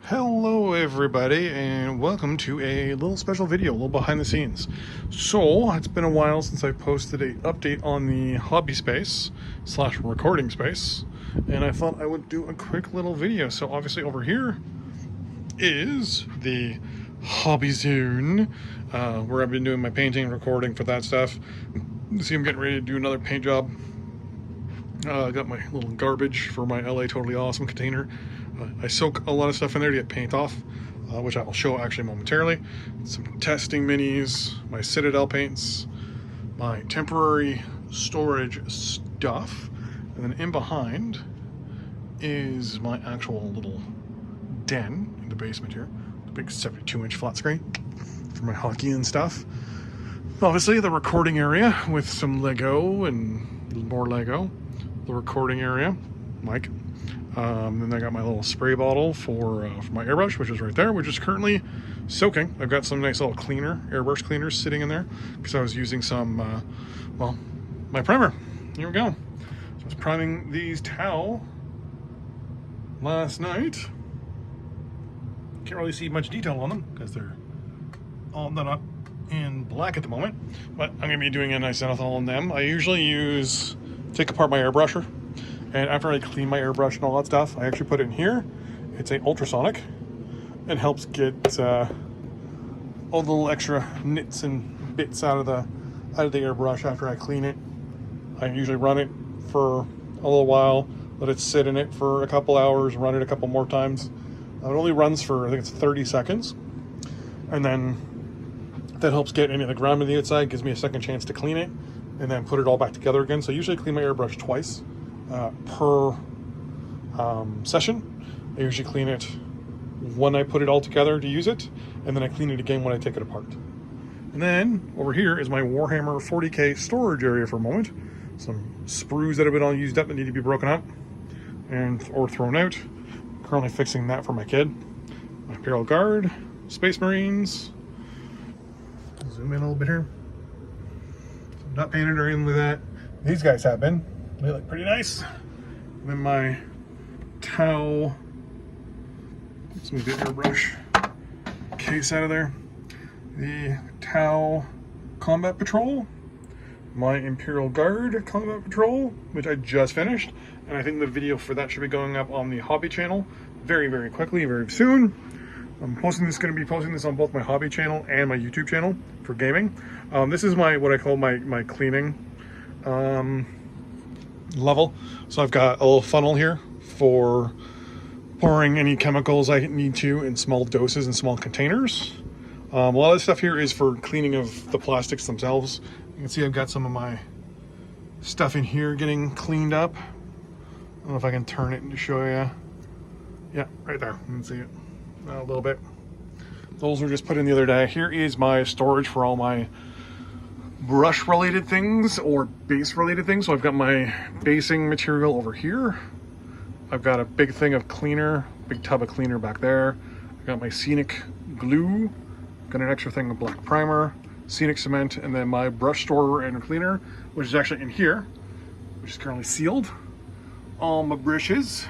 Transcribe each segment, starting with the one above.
Hello everybody, and welcome to a little special video, a little behind the scenes. So, it's been a while since I posted an update on the hobby space / recording space, and I thought I would do a quick little video. So obviously over here is the hobby zone, where I've been doing my painting, recording for that stuff. You see I'm getting ready to do another paint job. I got my little garbage for my LA Totally Awesome container. I soak a lot of stuff in there to get paint off, which I will show actually momentarily. Some testing minis, my Citadel paints, my temporary storage stuff, and then in behind is my actual little den in the basement here. The big 72-inch flat screen for my hockey and stuff. Obviously the recording area with some Lego and more Lego. The recording area, mic. Then I got my little spray bottle for my airbrush, which is right there, which is currently soaking. I've got some nice little airbrush cleaners sitting in there because I was using some, my primer. Here we go. So I was priming these towel last night. Can't really see much detail on them because they're all done up in black at the moment, but I'm going to be doing a nice zenithal on them. I usually take apart my airbrusher, and after I clean my airbrush and all that stuff, I actually put it in here. It's an ultrasonic and helps get all the little extra nits and bits out of the airbrush after I clean it. I usually run it for a little while, let it sit in it for a couple hours, run it a couple more times. It only runs for, I think it's 30 seconds. And then that helps get any of the grime on the outside, gives me a second chance to clean it, and then put it all back together again. So I usually clean my airbrush twice per session. I usually clean it when I put it all together to use it, and then I clean it again when I take it apart. And then over here is my Warhammer 40K storage area for a moment. Some sprues that have been all used up that need to be broken up or thrown out. Currently fixing that for my kid. My Imperial Guard, Space Marines. Zoom in a little bit here. Not painted or anything like that. These guys have been. They look pretty nice. And then my Tau. Let's move the airbrush case out of there. The Tau Combat Patrol. My Imperial Guard Combat Patrol, which I just finished. And I think the video for that should be going up on the hobby channel very, very quickly, very soon. I'm going to be posting this on both my hobby channel and my YouTube channel for gaming. This is what I call my cleaning level. So I've got a little funnel here for pouring any chemicals I need to in small doses and small containers. A lot of the stuff here is for cleaning of the plastics themselves. You can see I've got some of my stuff in here getting cleaned up. I don't know if I can turn it to show you. Yeah, right there. You can see it. A little bit. Those were just put in the other day. Here is my storage for all my brush related things or base related things. So I've got my basing material over here. I've got a big thing of cleaner, big tub of cleaner back there. I've got my scenic glue. Got an extra thing of black primer, scenic cement, and then my brush store and cleaner, which is actually in here, which is currently sealed. All my brushes.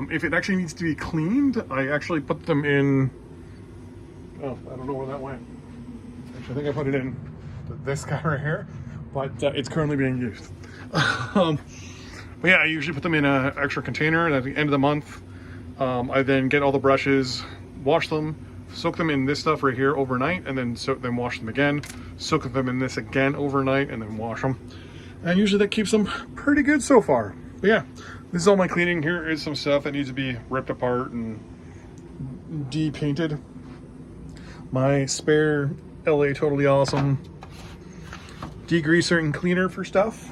If it actually needs to be cleaned, I actually put them in, oh, I don't know where that went. Actually, I think I put it in this guy right here, but it's currently being used. But yeah, I usually put them in an extra container, and at the end of the month, I then get all the brushes, wash them, soak them in this stuff right here overnight, and then wash them again, soak them in this again overnight, and then wash them. And usually that keeps them pretty good so far. But yeah, this is all my cleaning. Here is some stuff that needs to be ripped apart and de-painted. My spare LA Totally Awesome degreaser and cleaner for stuff.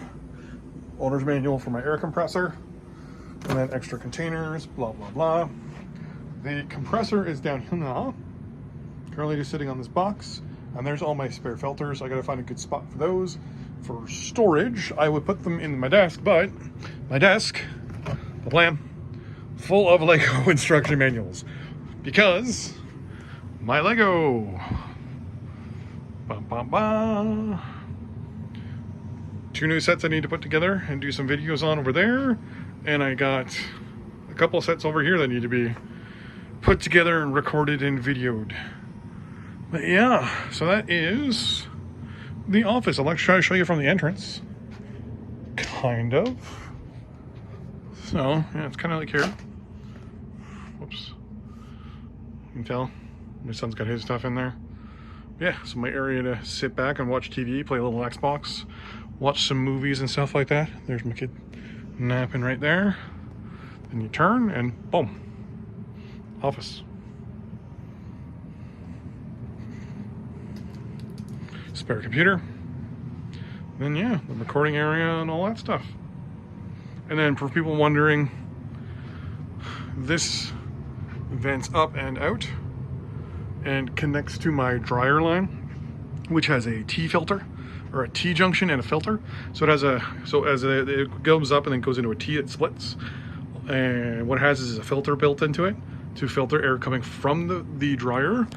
Owner's manual for my air compressor. And then extra containers, blah, blah, blah. The compressor is down here now. Currently just sitting on this box. And there's all my spare filters. I gotta find a good spot for those. For storage, I would put them in my desk, but my desk, the plan, full of Lego instruction manuals. Because my Lego. Bum, bum, bum. 2 new sets I need to put together and do some videos on over there. And I got a couple sets over here that need to be put together and recorded and videoed. But yeah, so that is the office. I'd like to try to show you from the entrance. Kind of. So, yeah, it's kind of like here. Whoops. You can tell my son's got his stuff in there. Yeah, so my area to sit back and watch TV, play a little Xbox, watch some movies and stuff like that. There's my kid napping right there. Then you turn and boom, office. Spare computer. Then yeah, the recording area and all that stuff. And then for people wondering, this vents up and out and connects to my dryer line, which has a T filter or a T junction and a filter. So it has it goes up and then goes into a T, it splits. And what it has is a filter built into it to filter air coming from the dryer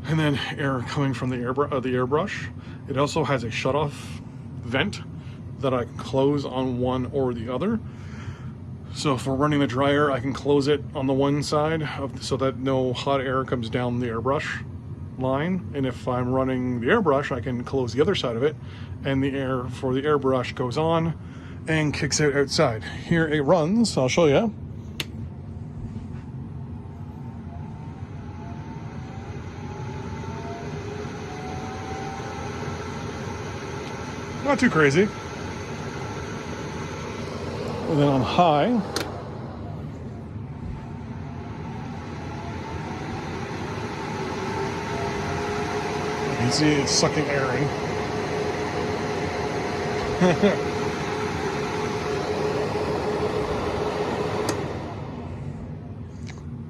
and then air coming from the airbrush. It also has a shut-off vent that I can close on one or the other. So if we're running the dryer, I can close it on the one side so that no hot air comes down the airbrush line. And if I'm running the airbrush, I can close the other side of it and the air for the airbrush goes on and kicks out outside. Here it runs, I'll show you. Not too crazy. And then on high, you can see it's sucking air in.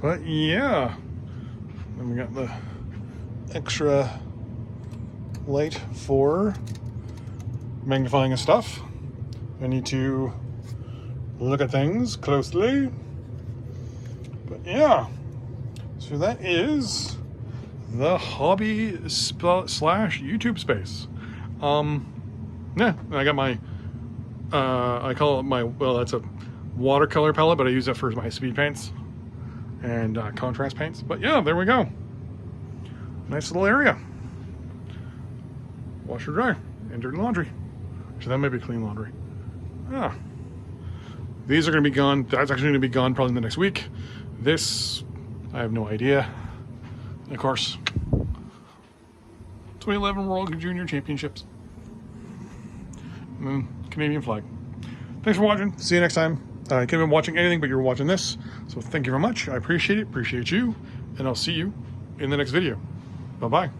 But yeah, then we got the extra light for magnifying and stuff. I need to look at things closely. But yeah, so that is the hobby / YouTube space. Yeah, I got my I call it my, well, that's a watercolor palette, but I use it for my speed paints and contrast paints. But yeah, there we go. Nice little area. Washer, dryer, and dirty laundry. So that might be clean laundry. Yeah. These are going to be gone. That's actually going to be gone probably in the next week. This, I have no idea. And of course, 2011 World Junior Championships. And then Canadian flag. Thanks for watching. See you next time. I could have been watching anything, but you're watching this. So thank you very much. I appreciate it. Appreciate you. And I'll see you in the next video. Bye-bye.